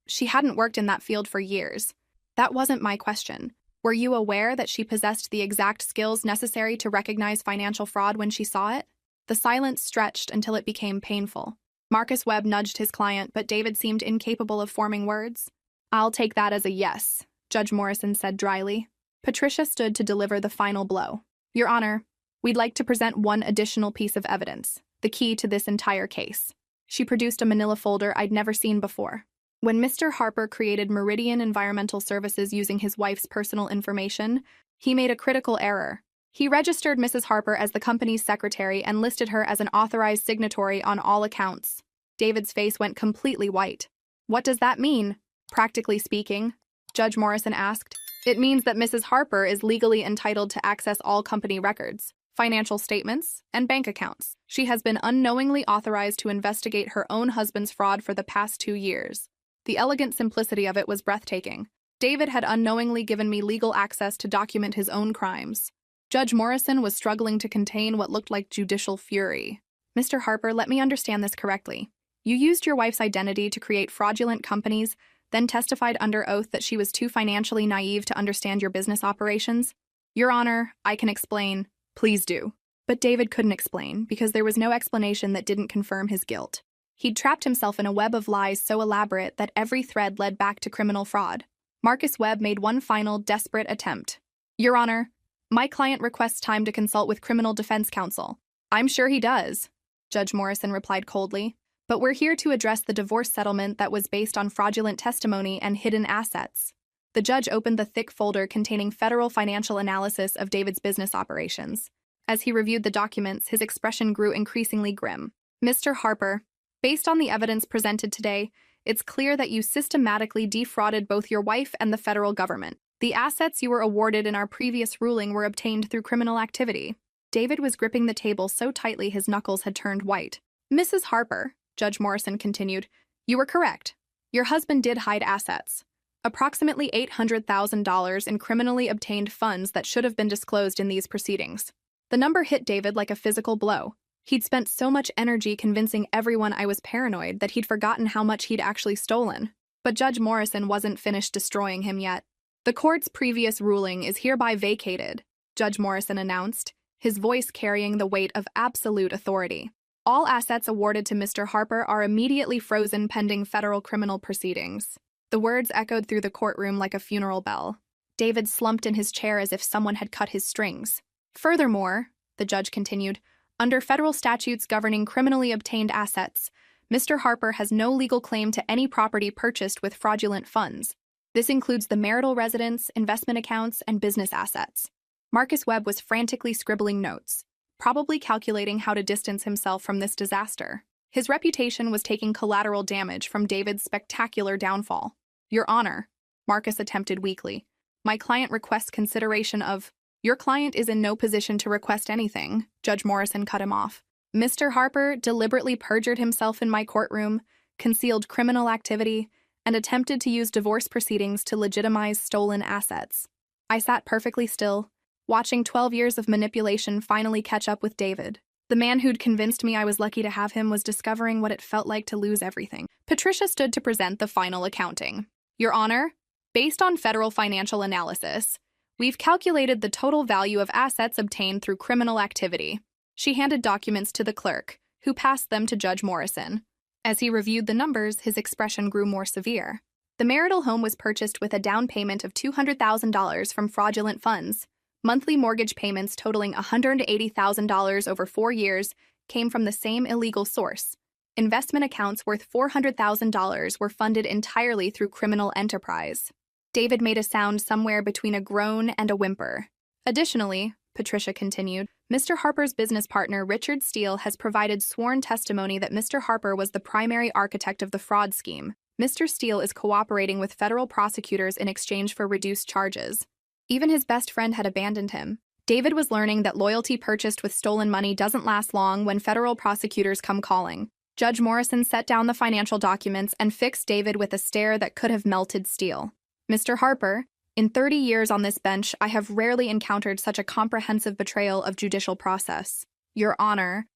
She hadn't worked in that field for years. That wasn't my question. Were you aware that she possessed the exact skills necessary to recognize financial fraud when she saw it? The silence stretched until it became painful. Marcus Webb nudged his client, but David seemed incapable of forming words. I'll take that as a yes, Judge Morrison said dryly. Patricia stood to deliver the final blow. Your Honor, we'd like to present one additional piece of evidence, the key to this entire case. She produced a manila folder I'd never seen before. When Mr. Harper created Meridian Environmental Services using his wife's personal information, he made a critical error. He registered Mrs. Harper as the company's secretary and listed her as an authorized signatory on all accounts. David's face went completely white. What does that mean? Practically speaking, Judge Morrison asked. It means that Mrs. Harper is legally entitled to access all company records, financial statements, and bank accounts. She has been unknowingly authorized to investigate her own husband's fraud for the past 2 years. The elegant simplicity of it was breathtaking. David had unknowingly given me legal access to document his own crimes. Judge Morrison was struggling to contain what looked like judicial fury. Mr. Harper, let me understand this correctly. You used your wife's identity to create fraudulent companies, then testified under oath that she was too financially naive to understand your business operations? Your Honor, I can explain. Please do. But David couldn't explain because there was no explanation that didn't confirm his guilt. He'd trapped himself in a web of lies so elaborate that every thread led back to criminal fraud. Marcus Webb made one final, desperate attempt. Your Honor, my client requests time to consult with Criminal Defense Counsel. I'm sure he does, Judge Morrison replied coldly. But we're here to address the divorce settlement that was based on fraudulent testimony and hidden assets. The judge opened the thick folder containing federal financial analysis of David's business operations. As he reviewed the documents, his expression grew increasingly grim. Mr. Harper, based on the evidence presented today, it's clear that you systematically defrauded both your wife and the federal government. The assets you were awarded in our previous ruling were obtained through criminal activity. David was gripping the table so tightly his knuckles had turned white. Mrs. Harper, Judge Morrison continued, you were correct. Your husband did hide assets. Approximately $800,000 in criminally obtained funds that should have been disclosed in these proceedings. The number hit David like a physical blow. He'd spent so much energy convincing everyone I was paranoid that he'd forgotten how much he'd actually stolen. But Judge Morrison wasn't finished destroying him yet. The court's previous ruling is hereby vacated, Judge Morrison announced, his voice carrying the weight of absolute authority. All assets awarded to Mr. Harper are immediately frozen pending federal criminal proceedings. The words echoed through the courtroom like a funeral bell. David slumped in his chair as if someone had cut his strings. Furthermore, the judge continued, under federal statutes governing criminally obtained assets, Mr. Harper has no legal claim to any property purchased with fraudulent funds. This includes the marital residence, investment accounts, and business assets. Marcus Webb was frantically scribbling notes, probably calculating how to distance himself from this disaster. His reputation was taking collateral damage from David's spectacular downfall. Your Honor, Marcus attempted weakly, my client requests consideration of— Your client is in no position to request anything, Judge Morrison cut him off. Mr. Harper deliberately perjured himself in my courtroom, concealed criminal activity, and attempted to use divorce proceedings to legitimize stolen assets. I sat perfectly still, watching 12 years of manipulation finally catch up with David. The man who'd convinced me I was lucky to have him was discovering what it felt like to lose everything. Patricia stood to present the final accounting. Your Honor, based on federal financial analysis, we've calculated the total value of assets obtained through criminal activity. She handed documents to the clerk, who passed them to Judge Morrison. As he reviewed the numbers, his expression grew more severe. The marital home was purchased with a down payment of $200,000 from fraudulent funds. Monthly mortgage payments totaling $180,000 over 4 years came from the same illegal source. Investment accounts worth $400,000 were funded entirely through criminal enterprise. David made a sound somewhere between a groan and a whimper. Additionally, Patricia continued, Mr. Harper's business partner, Richard Steele, has provided sworn testimony that Mr. Harper was the primary architect of the fraud scheme. Mr. Steele is cooperating with federal prosecutors in exchange for reduced charges. Even his best friend had abandoned him. David was learning that loyalty purchased with stolen money doesn't last long when federal prosecutors come calling. Judge Morrison set down the financial documents and fixed David with a stare that could have melted steel. Mr. Harper, in 30 years on this bench, I have rarely encountered such a comprehensive betrayal of judicial process. Your Honor,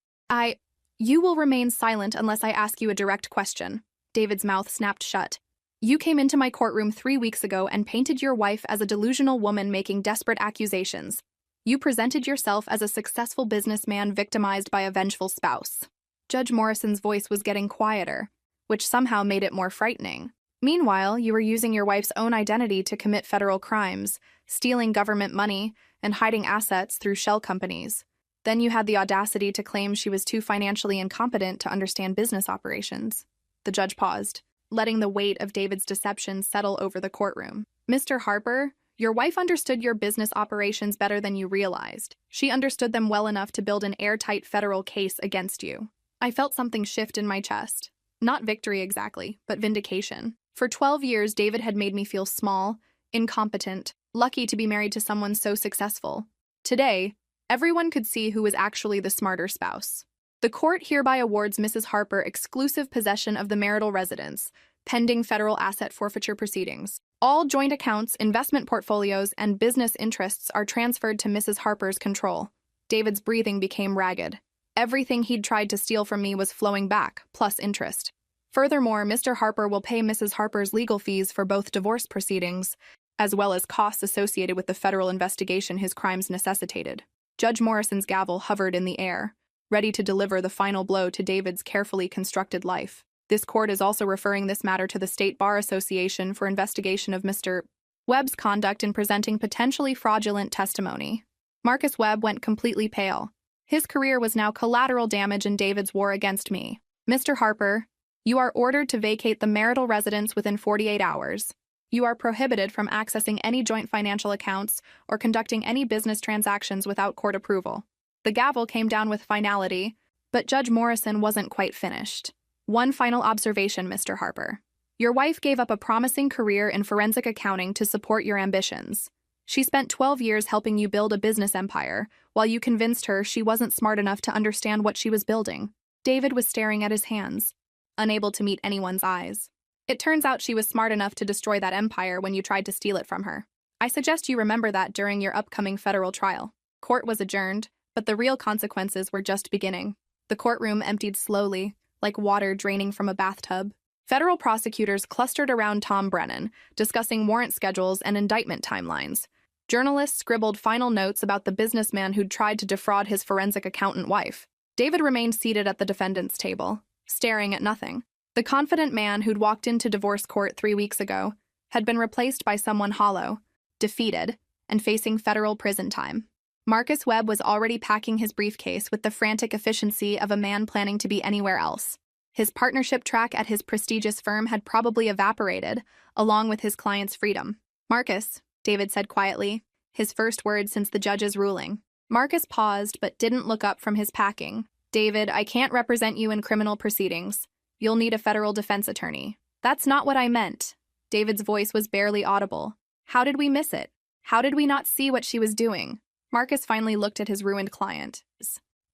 You will remain silent unless I ask you a direct question. David's mouth snapped shut. You came into my courtroom 3 weeks ago and painted your wife as a delusional woman making desperate accusations. You presented yourself as a successful businessman victimized by a vengeful spouse. Judge Morrison's voice was getting quieter, which somehow made it more frightening. Meanwhile, you were using your wife's own identity to commit federal crimes, stealing government money, and hiding assets through shell companies. Then you had the audacity to claim she was too financially incompetent to understand business operations. The judge paused, letting the weight of David's deception settle over the courtroom. Mr. Harper, your wife understood your business operations better than you realized. She understood them well enough to build an airtight federal case against you. I felt something shift in my chest. Not victory exactly, but vindication. For 12 years, David had made me feel small, incompetent, lucky to be married to someone so successful. Today, everyone could see who was actually the smarter spouse. The court hereby awards Mrs. Harper exclusive possession of the marital residence, pending federal asset forfeiture proceedings. All joint accounts, investment portfolios, and business interests are transferred to Mrs. Harper's control. David's breathing became ragged. Everything he'd tried to steal from me was flowing back, plus interest. Furthermore, Mr. Harper will pay Mrs. Harper's legal fees for both divorce proceedings, as well as costs associated with the federal investigation his crimes necessitated. Judge Morrison's gavel hovered in the air, ready to deliver the final blow to David's carefully constructed life. This court is also referring this matter to the State Bar Association for investigation of Mr. Webb's conduct in presenting potentially fraudulent testimony. Marcus Webb went completely pale. His career was now collateral damage in David's war against me. Mr. Harper, you are ordered to vacate the marital residence within 48 hours. You are prohibited from accessing any joint financial accounts or conducting any business transactions without court approval. The gavel came down with finality, but Judge Morrison wasn't quite finished. One final observation, Mr. Harper. Your wife gave up a promising career in forensic accounting to support your ambitions. She spent 12 years helping you build a business empire, while you convinced her she wasn't smart enough to understand what she was building. David was staring at his hands, unable to meet anyone's eyes. It turns out she was smart enough to destroy that empire when you tried to steal it from her. I suggest you remember that during your upcoming federal trial. Court was adjourned, but the real consequences were just beginning. The courtroom emptied slowly, like water draining from a bathtub. Federal prosecutors clustered around Tom Brennan, discussing warrant schedules and indictment timelines. Journalists scribbled final notes about the businessman who'd tried to defraud his forensic accountant wife. David remained seated at the defendant's table, staring at nothing. The confident man who'd walked into divorce court 3 weeks ago had been replaced by someone hollow, defeated, and facing federal prison time. Marcus Webb was already packing his briefcase with the frantic efficiency of a man planning to be anywhere else. His partnership track at his prestigious firm had probably evaporated, along with his client's freedom. "Marcus," David said quietly, his first word since the judge's ruling. Marcus paused but didn't look up from his packing. "David, I can't represent you in criminal proceedings. You'll need a federal defense attorney." "That's not what I meant." David's voice was barely audible. "How did we miss it? How did we not see what she was doing?" Marcus finally looked at his ruined client.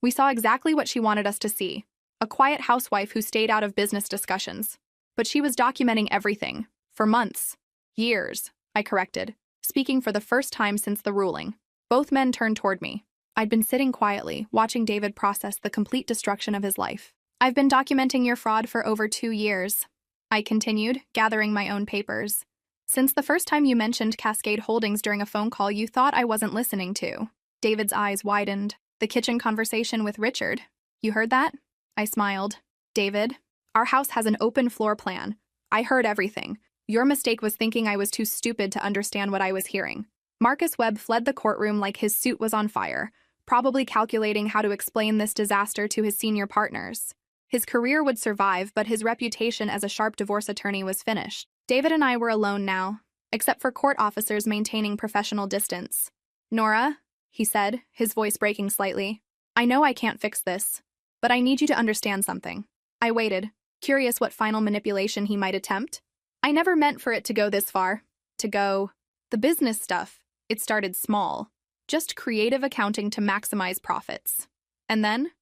"We saw exactly what she wanted us to see. A quiet housewife who stayed out of business discussions. But she was documenting everything. For months. Years," I corrected, speaking for the first time since the ruling. Both men turned toward me. I'd been sitting quietly, watching David process the complete destruction of his life. "I've been documenting your fraud for over 2 years," I continued, gathering my own papers. "Since the first time you mentioned Cascade Holdings during a phone call you thought I wasn't listening to." David's eyes widened. "The kitchen conversation with Richard. You heard that?" I smiled. "David, our house has an open floor plan. I heard everything. Your mistake was thinking I was too stupid to understand what I was hearing." Marcus Webb fled the courtroom like his suit was on fire, probably calculating how to explain this disaster to his senior partners. His career would survive, but his reputation as a sharp divorce attorney was finished. David and I were alone now, except for court officers maintaining professional distance. "Nora," he said, his voice breaking slightly, "I know I can't fix this, but I need you to understand something." I waited, curious what final manipulation he might attempt. "I never meant for it to go this far. The business stuff, it started small. Just creative accounting to maximize profits. And then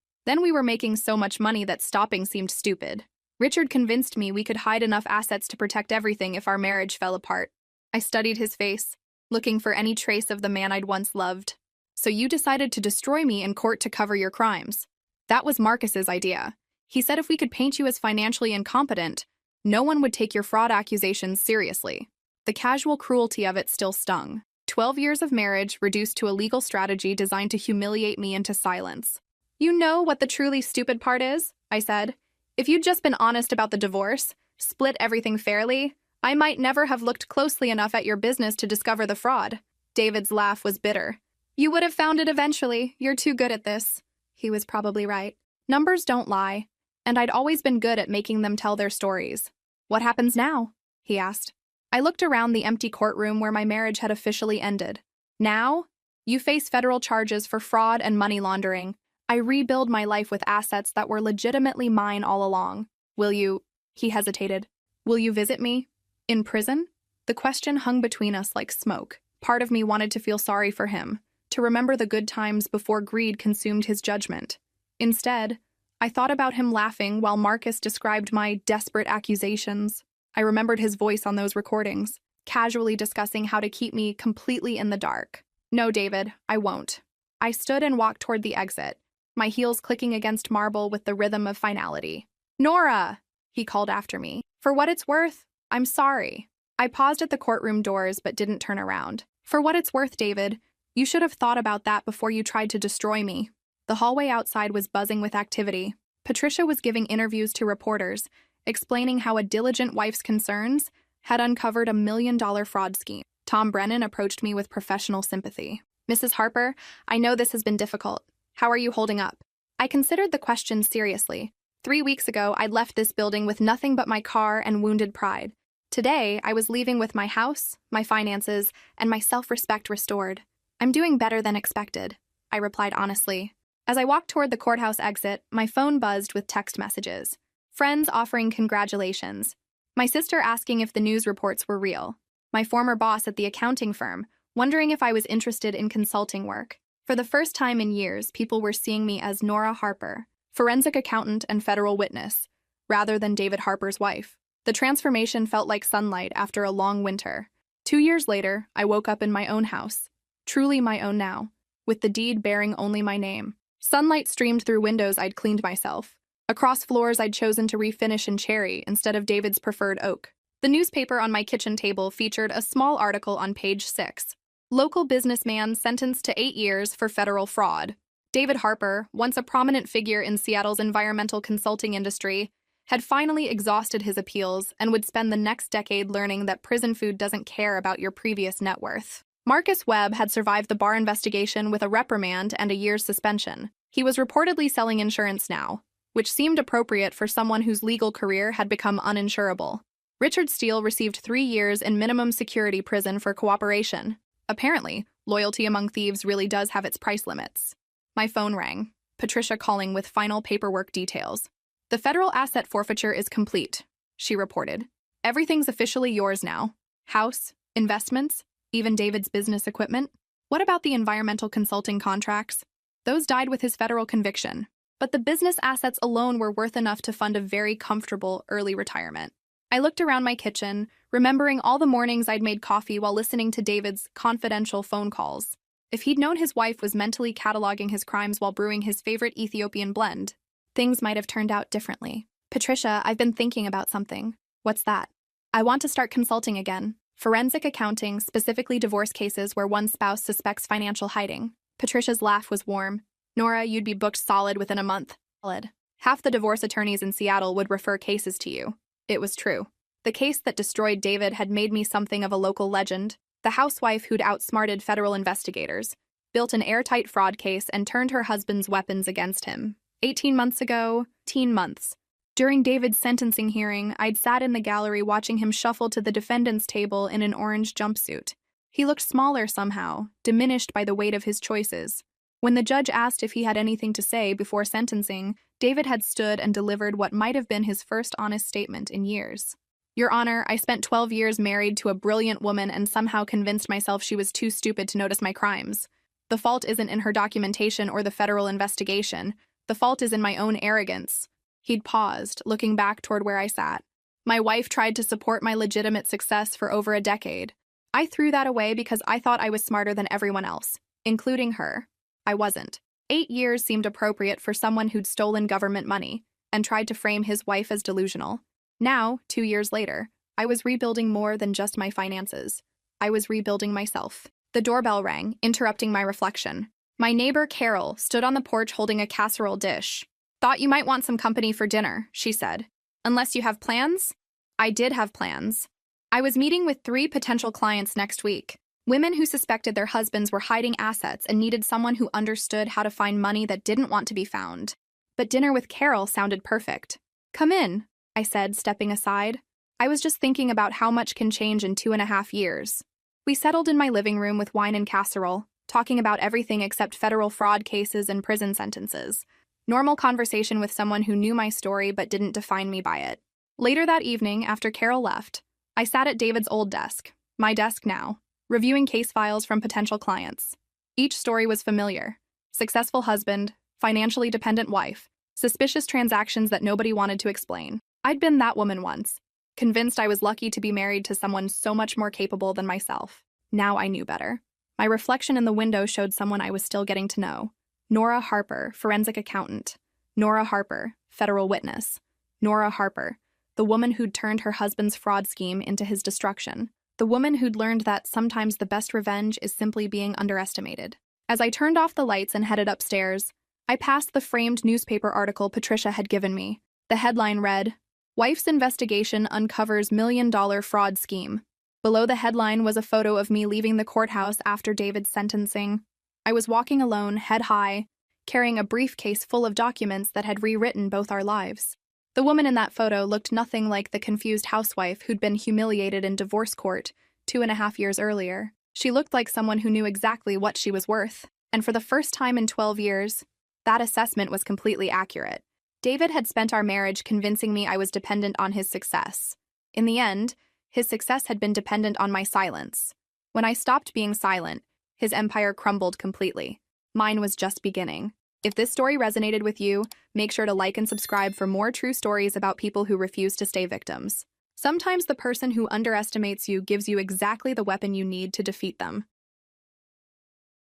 we were making so much money that stopping seemed stupid. Richard convinced me we could hide enough assets to protect everything if our marriage fell apart." I studied his face, looking for any trace of the man I'd once loved. "So you decided to destroy me in court to cover your crimes." "That was Marcus's idea. He said if we could paint you as financially incompetent, no one would take your fraud accusations seriously." The casual cruelty of it still stung. 12 years of marriage reduced to a legal strategy designed to humiliate me into silence. "You know what the truly stupid part is?" I said. "If you'd just been honest about the divorce, split everything fairly, I might never have looked closely enough at your business to discover the fraud. David's laugh was bitter. You would have found it eventually. You're too good at this. He was probably right. Numbers don't lie, and I'd always been good at making them tell their stories. What happens now? He asked. I looked around the empty courtroom where my marriage had officially ended. Now? You face federal charges for fraud and money laundering. I rebuild my life with assets that were legitimately mine all along. Will you? He hesitated. Will you visit me? In prison? The question hung between us like smoke. Part of me wanted to feel sorry for him, to remember the good times before greed consumed his judgment. Instead, I thought about him laughing while Marcus described my desperate accusations. I remembered his voice on those recordings, casually discussing how to keep me completely in the dark. No, David, I won't. I stood and walked toward the exit, my heels clicking against marble with the rhythm of finality. Nora! He called after me. For what it's worth, I'm sorry. I paused at the courtroom doors but didn't turn around. For what it's worth, David, you should have thought about that before you tried to destroy me. The hallway outside was buzzing with activity. Patricia was giving interviews to reporters, explaining how a diligent wife's concerns had uncovered a $1 million fraud scheme. Tom Brennan approached me with professional sympathy. Mrs. Harper, I know this has been difficult. How are you holding up? I considered the question seriously. 3 weeks ago, I'd left this building with nothing but my car and wounded pride. Today, I was leaving with my house, my finances, and my self-respect restored. I'm doing better than expected, I replied honestly. As I walked toward the courthouse exit, my phone buzzed with text messages. Friends offering congratulations. My sister asking if the news reports were real. My former boss at the accounting firm, wondering if I was interested in consulting work. For the first time in years, people were seeing me as Nora Harper, forensic accountant and federal witness, rather than David Harper's wife. The transformation felt like sunlight after a long winter. 2 years later, I woke up in my own house, truly my own now, with the deed bearing only my name. Sunlight streamed through windows I'd cleaned myself, across floors I'd chosen to refinish in cherry instead of David's preferred oak. The newspaper on my kitchen table featured a small article on page 6. Local businessman sentenced to 8 years for federal fraud. David Harper, once a prominent figure in Seattle's environmental consulting industry, had finally exhausted his appeals and would spend the next decade learning that prison food doesn't care about your previous net worth. Marcus Webb had survived the Barr investigation with a reprimand and a year's suspension. He was reportedly selling insurance now, which seemed appropriate for someone whose legal career had become uninsurable. Richard Steele received 3 years in minimum security prison for cooperation. Apparently, loyalty among thieves really does have its price limits. My phone rang, Patricia calling with final paperwork details. The federal asset forfeiture is complete, she reported. Everything's officially yours now. House, investments, even David's business equipment. What about the environmental consulting contracts? Those died with his federal conviction. But the business assets alone were worth enough to fund a very comfortable early retirement. I looked around my kitchen, remembering all the mornings I'd made coffee while listening to David's confidential phone calls. If he'd known his wife was mentally cataloging his crimes while brewing his favorite Ethiopian blend, things might have turned out differently. Patricia, I've been thinking about something. What's that? I want to start consulting again. Forensic accounting, specifically divorce cases where one spouse suspects financial hiding. Patricia's laugh was warm. Nora, you'd be booked solid within a month. Solid. Half the divorce attorneys in Seattle would refer cases to you. It was true. The case that destroyed David had made me something of a local legend. The housewife who'd outsmarted federal investigators, built an airtight fraud case, and turned her husband's weapons against him. 18 months ago, teen months. During David's sentencing hearing, I'd sat in the gallery watching him shuffle to the defendant's table in an orange jumpsuit. He looked smaller somehow, diminished by the weight of his choices. When the judge asked if he had anything to say before sentencing, David had stood and delivered what might have been his first honest statement in years. Your Honor, I spent 12 years married to a brilliant woman and somehow convinced myself she was too stupid to notice my crimes. The fault isn't in her documentation or the federal investigation. The fault is in my own arrogance. He'd paused, looking back toward where I sat. My wife tried to support my legitimate success for over a decade. I threw that away because I thought I was smarter than everyone else, including her. I wasn't. 8 years seemed appropriate for someone who'd stolen government money and tried to frame his wife as delusional. Now, 2 years later, I was rebuilding more than just my finances. I was rebuilding myself. The doorbell rang, interrupting my reflection. My neighbor, Carol, stood on the porch holding a casserole dish. Thought you might want some company for dinner, she said. Unless you have plans? I did have plans. I was meeting with 3 potential clients next week. Women who suspected their husbands were hiding assets and needed someone who understood how to find money that didn't want to be found. But dinner with Carol sounded perfect. "Come in," I said, stepping aside. I was just thinking about how much can change in 2.5 years. We settled in my living room with wine and casserole, talking about everything except federal fraud cases and prison sentences. Normal conversation with someone who knew my story but didn't define me by it. Later that evening, after Carol left, I sat at David's old desk, my desk now, reviewing case files from potential clients. Each story was familiar. Successful husband, financially dependent wife, suspicious transactions that nobody wanted to explain. I'd been that woman once, convinced I was lucky to be married to someone so much more capable than myself. Now I knew better. My reflection in the window showed someone I was still getting to know. Nora Harper, forensic accountant. Nora Harper, federal witness. Nora Harper, the woman who'd turned her husband's fraud scheme into his destruction. The woman who'd learned that sometimes the best revenge is simply being underestimated. As I turned off the lights and headed upstairs, I passed the framed newspaper article Patricia had given me. The headline read, "Wife's Investigation Uncovers $1 Million Fraud Scheme." Below the headline was a photo of me leaving the courthouse after David's sentencing. I was walking alone, head high, carrying a briefcase full of documents that had rewritten both our lives. The woman in that photo looked nothing like the confused housewife who'd been humiliated in divorce court 2.5 years earlier. She looked like someone who knew exactly what she was worth. And for the first time in 12 years, that assessment was completely accurate. David had spent our marriage convincing me I was dependent on his success. In the end, his success had been dependent on my silence. When I stopped being silent, his empire crumbled completely. Mine was just beginning. If this story resonated with you, make sure to like and subscribe for more true stories about people who refuse to stay victims. Sometimes the person who underestimates you gives you exactly the weapon you need to defeat them.